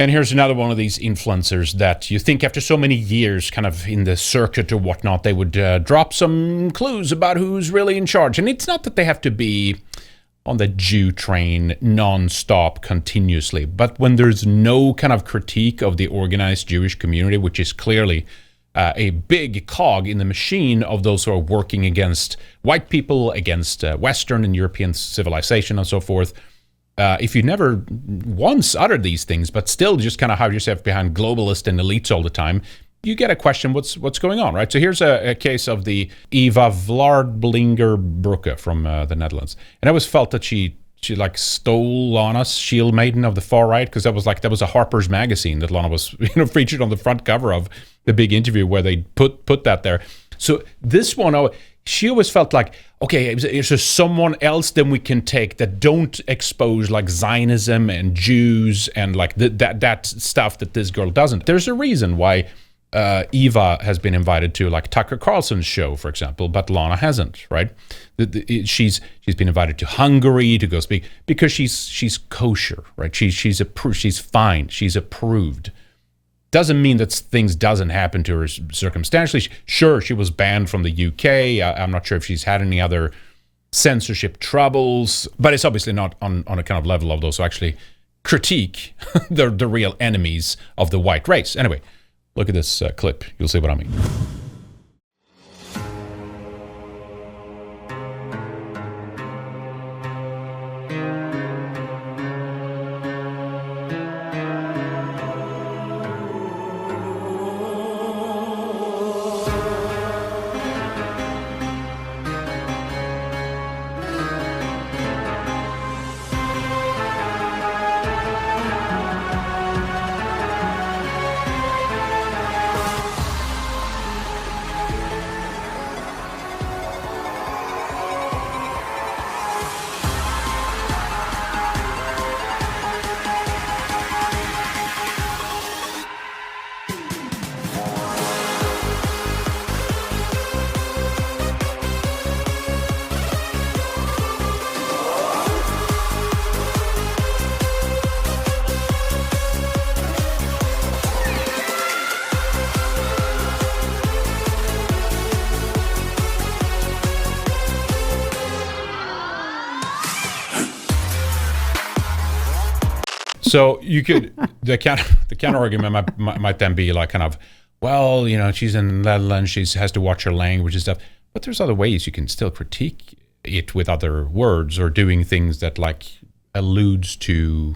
And here's another one of these influencers that you think after so many years kind of in the circuit or whatnot, they would drop some clues about who's really in charge. And it's not that they have to be on the Jew train non-stop continuously, but when there's no kind of critique of the organized Jewish community, which is clearly a big cog in the machine of those who are working against white people, against Western and European civilization and so forth, if you never once uttered these things, but still just kind of hide yourself behind globalists and elites all the time, you get a question, what's going on, right? So here's a case of the Eva Vlaardblinger-Brugge from the Netherlands. And I always felt that she like stole Lana's Shield Maiden of the far right, because that was a Harper's Magazine that Lana was featured on the front cover of the big interview where they put that there. So this one, she always felt like, okay, is there someone else then we can take that don't expose like Zionism and Jews and like that stuff that this girl doesn't. There's a reason why Eva has been invited to like Tucker Carlson's show, for example, but Lana hasn't, right? She's been invited to Hungary to go speak because she's kosher, right? She's fine, she's approved. Doesn't mean that things doesn't happen to her circumstantially. Sure, she was banned from the UK. I'm not sure if she's had any other censorship troubles, but it's obviously not on a kind of level of those who actually critique the real enemies of the white race. Anyway, look at this clip. You'll see what I mean. So you could the counter argument might then be like kind of, well, she's in the Netherlands, she has to watch her language and stuff, but there's other ways you can still critique it with other words or doing things that like alludes to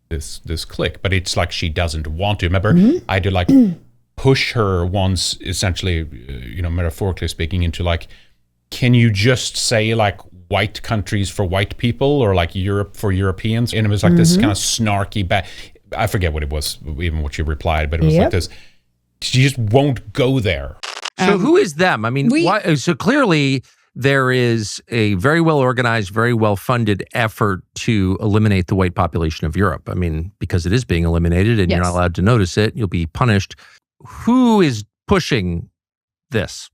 this clique. But it's like she doesn't want to. Remember, I had to like push her once, essentially, metaphorically speaking, into like, can you just say like white countries for white people or like Europe for Europeans? And it was like this kind of snarky I forget what it was, even what she replied, but it was like this, she just won't go there. So who is them? I mean, why? So clearly there is a very well-organized, very well-funded effort to eliminate the white population of Europe. I mean, because it is being eliminated and you're not allowed to notice it, you'll be punished. Who is pushing this?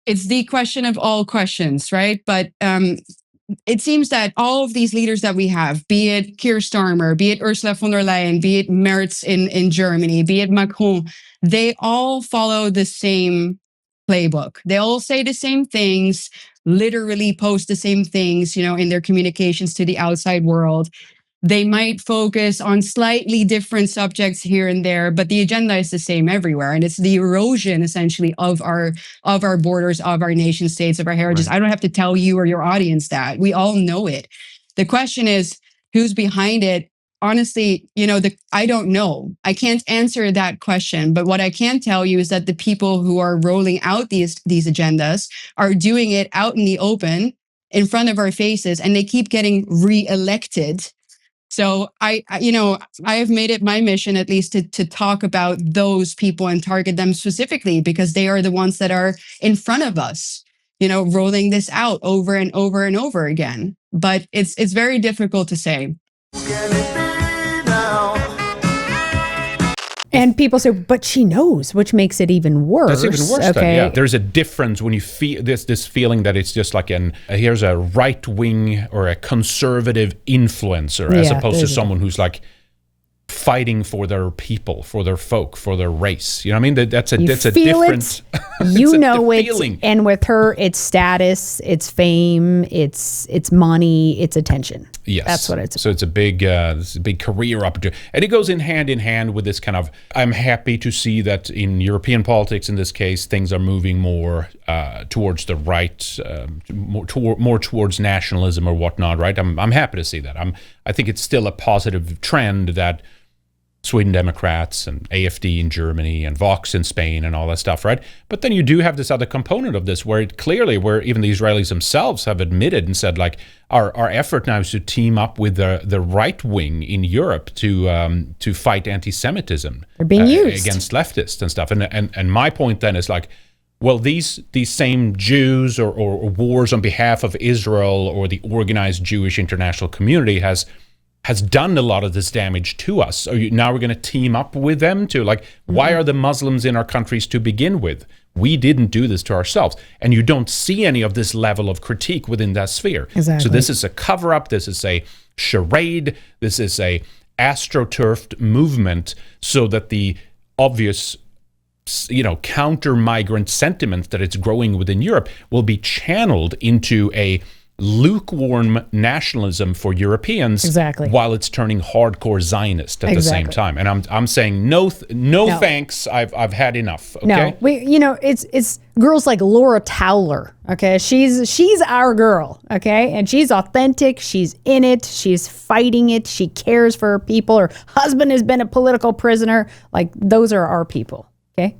It's the question of all questions, right? But it seems that all of these leaders that we have, be it Keir Starmer, be it Ursula von der Leyen, be it Merz in Germany, be it Macron, they all follow the same playbook. They all say the same things, literally post the same things, in their communications to the outside world. They might focus on slightly different subjects here and there, but the agenda is the same everywhere. And it's the erosion, essentially, of our borders, of our nation states, of our heritages. Right. I don't have to tell you or your audience that. We all know it. The question is, who's behind it? Honestly, I don't know. I can't answer that question. But what I can tell you is that the people who are rolling out these agendas are doing it out in the open, in front of our faces, and they keep getting re-elected. So I have made it my mission, at least, to talk about those people and target them specifically, because they are the ones that are in front of us, rolling this out over and over and over again. But it's very difficult to say. And people say, but she knows, which makes it even worse. That's even worse. Okay. Then, yeah. There's a difference when you feel this feeling that it's just like here's a right wing or a conservative influencer, as opposed to someone who's like fighting for their people, for their folk, for their race. You know what I mean? That's a different. You know it. And with her, it's status, it's fame, it's money, it's attention. Yes, that's what it's. So it's a big career opportunity, and it goes in hand with this kind of. I'm happy to see that in European politics, in this case, things are moving more towards the right, more towards nationalism or whatnot. Right? I'm happy to see that. I think it's still a positive trend that Sweden Democrats and AFD in Germany and Vox in Spain and all that stuff, right? But then you do have this other component of this where even the Israelis themselves have admitted and said, like, our effort now is to team up with the right wing in Europe to fight anti-Semitism. They're being used against leftists and stuff. And my point then is like, well, these same Jews or wars on behalf of Israel or the organized Jewish international community has done a lot of this damage to us. So now we're going to team up with them to why are the Muslims in our countries to begin with? We didn't do this to ourselves. And you don't see any of this level of critique within that sphere. Exactly. So this is a cover-up. This is a charade. This is a astroturfed movement so that the obvious counter-migrant sentiment that it's growing within Europe will be channeled into a lukewarm nationalism for Europeans, while it's turning hardcore Zionist at the same time. And I'm saying no thanks. I've had enough. Okay? No, it's girls like Laura Towler. Okay, she's our girl. Okay, and she's authentic. She's in it. She's fighting it. She cares for her people. Her husband has been a political prisoner. Like, those are our people. Okay.